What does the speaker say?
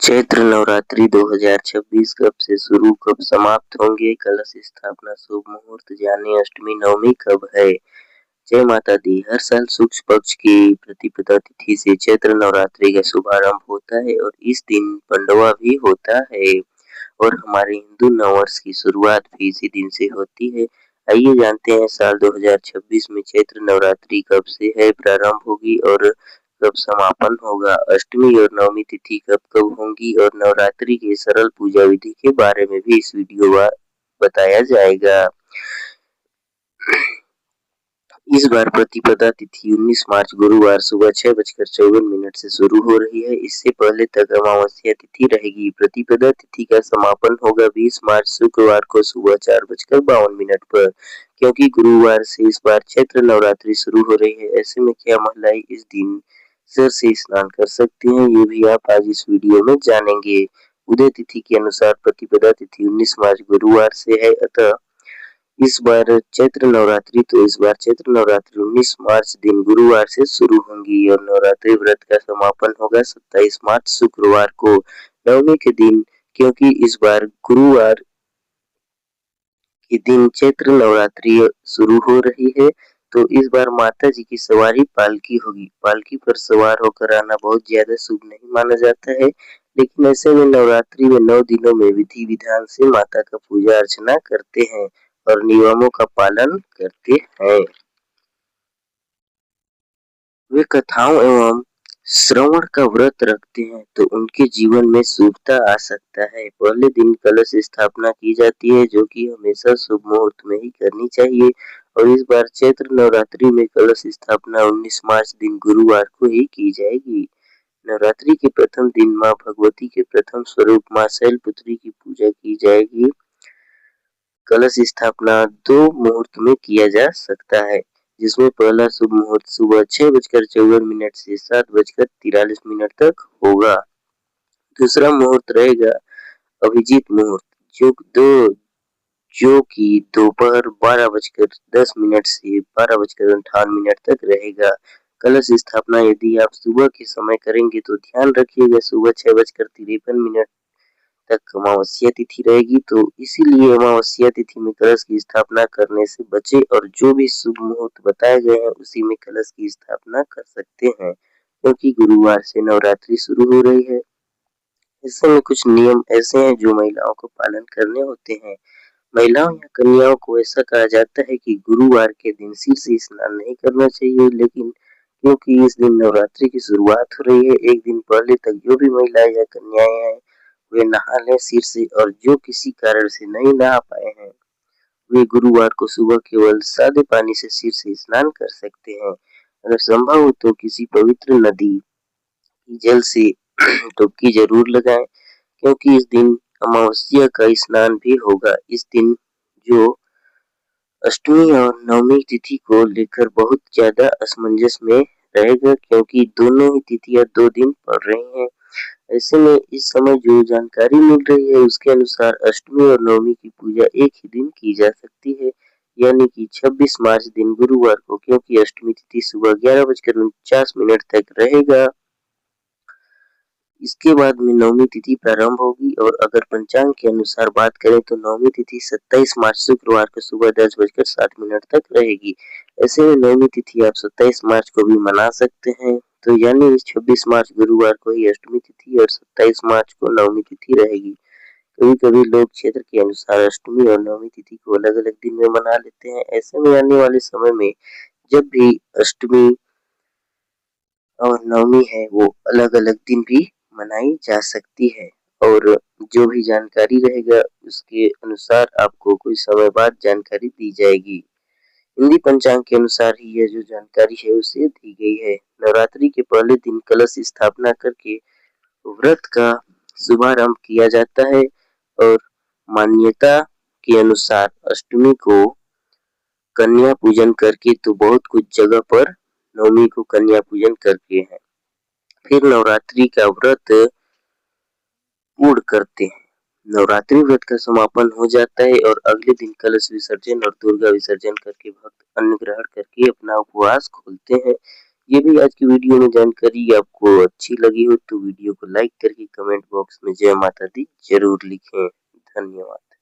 चैत्र नवरात्रि 2026 कब से शुरू कब समाप्त होंगे? कलश स्थापना शुभ मुहूर्त जाने अष्टमी नवमी कब है? जय माता दी। हर साल शुक्ल पक्ष की प्रतिपदा तिथि से चैत्र नवरात्रि का शुभारंभ होता है और इस दिन पंडवा भी होता है और हमारे हिंदू नववर्ष की शुरुआत भी इसी दिन से होती है। आइए जानते हैं साल 2026 में चैत्र नवरात्रि कब से है प्रारंभ होगी और कब समापन होगा। अष्टमी और नवमी तिथि कब कब होंगी और नवरात्रि के सरल पूजा विधि के बारे में भी इस वीडियो में बताया जाएगा। इस बार प्रतिपदा तिथि 19 मार्च गुरुवार सुबह 6:54 से शुरू हो रही है। इससे पहले तक अमावस्या तिथि रहेगी। प्रतिपदा तिथि का समापन होगा 20 मार्च शुक्रवार को सुबह 4:52 पर। क्योंकि गुरुवार से इस बार चैत्र नवरात्रि शुरू हो रही है, ऐसे में क्या महिलाएं इस दिन सिर से स्नान कर सकती हैं, ये भी आप आज इस वीडियो में जानेंगे। उदय तिथि के अनुसार प्रतिपदा तिथि 19 मार्च गुरुवार से है, अतः इस बार चैत्र नवरात्रि 19 मार्च दिन गुरुवार से शुरू होंगी और नवरात्रि व्रत का समापन होगा 27 मार्च शुक्रवार को नवमी के दिन। क्योंकि इस बार गुरुवार के दिन चैत्र नवरात्रि शुरू हो रही है, तो इस बार माता जी की सवारी पालकी होगी। पालकी पर सवार होकर आना बहुत ज्यादा शुभ नहीं माना जाता है, लेकिन ऐसे में नवरात्रि में 9 दिनों में विधि विधान से माता का पूजा अर्चना करते हैं और नियमों का पालन करते हैं। वे कथाओं एवं श्रवण का व्रत रखते हैं तो उनके जीवन में शुभता आ सकता है। पहले दिन कलश स्थापना की जाती है, जो कि हमेशा शुभ मुहूर्त में ही करनी चाहिए और इस बार चैत्र नवरात्रि में कलश स्थापना 19 मार्च दिन गुरुवार को ही की जाएगी। नवरात्रि के प्रथम दिन मां भगवती के प्रथम स्वरूप मां शैलपुत्री की पूजा की जाएगी। कलश स्थापना 2 मुहूर्त में किया जा सकता है, जिसमें पहला शुभ मुहूर्त सुबह 6:54 से 7:43 तक होगा। दूसरा मुहूर्त रहेगा अभिजीत मुहूर्त, जो कि दोपहर 12:10 से 12:58 तक रहेगा। कलश स्थापना यदि आप सुबह के समय करेंगे तो ध्यान रखिएगा सुबह 6:53 तक अमावस्या तिथि रहेगी, तो इसीलिए अमावस्या तिथि में कलश की स्थापना करने से बचे और जो भी शुभ मुहूर्त बताए गए हैं उसी में कलश की स्थापना कर सकते हैं, क्योंकि गुरुवार से नवरात्रि शुरू हो रही है। इसमें में कुछ नियम ऐसे हैं जो महिलाओं को पालन करने होते हैं। महिलाओं या कन्याओं को ऐसा कहा जाता है कि गुरुवार के दिन सिर से स्नान नहीं करना चाहिए, लेकिन क्योंकि इस दिन नवरात्रि की शुरुआत हो रही है, एक दिन पहले तक जो भी महिलाएं या कन्याएं हैं वे नहा लें सिर से, और जो किसी कारण से नहीं नहा पाए हैं वे गुरुवार को सुबह केवल सादे पानी से सिर से स्नान कर सकते हैं। अगर संभव हो तो किसी पवित्र नदी की जल से डुबकी जरूर लगाएं, क्योंकि इस दिन अमावस्या का स्नान भी होगा। इस दिन जो अष्टमी और नवमी तिथि को लेकर बहुत ज्यादा असमंजस में रहेगा, क्योंकि दोनों ही तिथियां 2 दिन पड़ रही हैं। ऐसे में इस समय जो जानकारी मिल रही है उसके अनुसार अष्टमी और नवमी की पूजा एक ही दिन की जा सकती है, यानी कि 26 मार्च दिन गुरुवार को, क्योंकि अष्टमी तिथि सुबह 11:49 तक रहेगा। इसके बाद में नवमी तिथि प्रारंभ होगी और अगर पंचांग के अनुसार बात करें तो नवमी तिथि 27 मार्च शुक्रवार को सुबह 10:60 तक रहेगी। ऐसे में नवमी तिथि आप 27 मार्च को भी मना सकते हैं, तो यानी 26 मार्च गुरुवार को ही अष्टमी तिथि और 27 मार्च को नवमी तिथि रहेगी। कभी कभी लोग क्षेत्र के अनुसार अष्टमी और नवमी तिथि को अलग अलग दिन में मना लेते हैं। ऐसे में आने वाले समय में जब भी अष्टमी और नवमी है वो अलग अलग दिन भी मनाई जा सकती है और जो भी जानकारी रहेगा उसके अनुसार आपको कुछ समय बाद जानकारी दी जाएगी। हिंदी पंचांग के अनुसार ही यह जो जानकारी है उसे दी गई है। नवरात्रि के पहले दिन कलश स्थापना करके व्रत का शुभारंभ किया जाता है और मान्यता के अनुसार अष्टमी को कन्या पूजन करके, तो बहुत कुछ जगह पर नवमी को कन्या पूजन करके है, फिर नवरात्रि का व्रत पूर्ण करते हैं। नवरात्रि व्रत का समापन हो जाता है और अगले दिन कलश विसर्जन और दुर्गा विसर्जन करके भक्त अन्न ग्रहण करके अपना उपवास खोलते हैं। ये भी आज की वीडियो में जानकारी आपको अच्छी लगी हो तो वीडियो को लाइक करके कमेंट बॉक्स में जय माता दी जरूर लिखें। धन्यवाद।